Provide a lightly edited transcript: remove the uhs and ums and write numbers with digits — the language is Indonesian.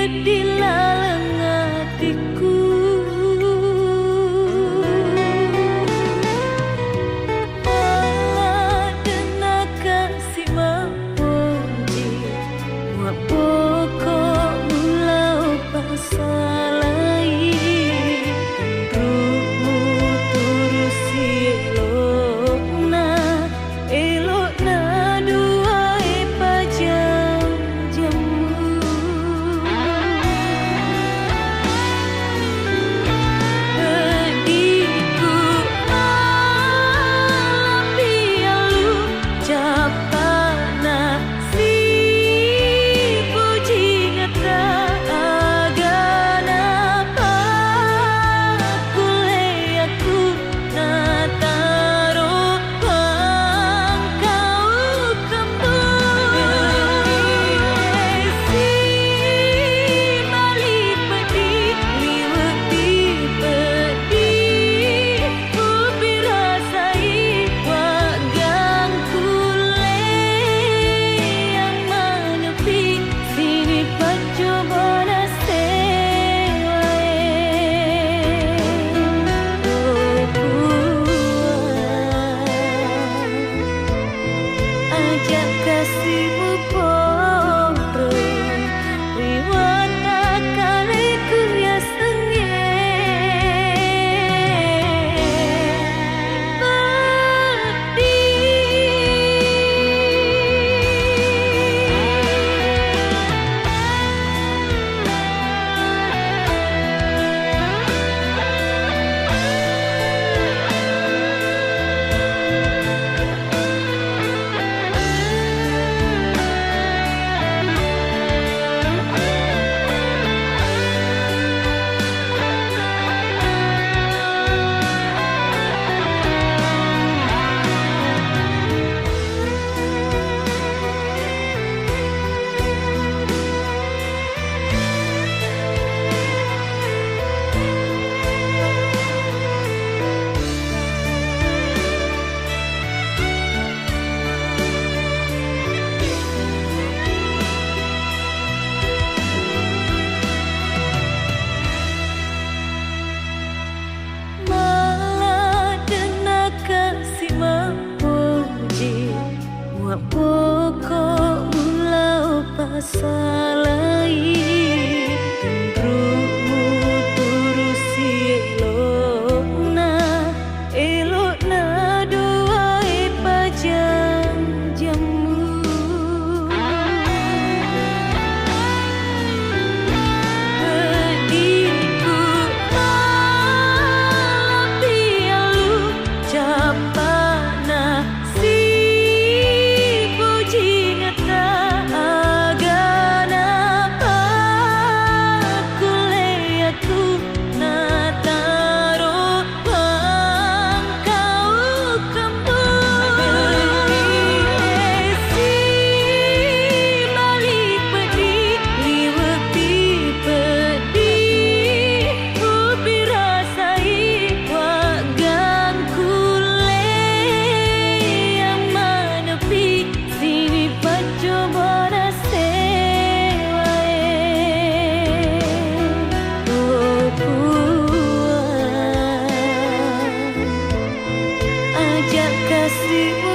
bedilalang hatiku. Malah dena kasih mapuji wa pokok mulau pasalai rumu turusi elokna dua pajam jamu. Pediku alapi alu capana si puji ngata agana pakule aku nataro pangkau kembali si bali pedih liwati pedih ubi rasai wagang kule yang menepi sini pacoba ajak kasihmu pompro riwata kali kuya malah dena kasih mapuji wa pokok mulau pasalai rumu turusi elokna dua pajam jamu. Pediku alapi alu capana si puji ngata agana pakule aku nataro pangkau kembali si bali pedih liwati pedih ubi rasai wagang kule yang menepi sini pacoba ajak kasihmu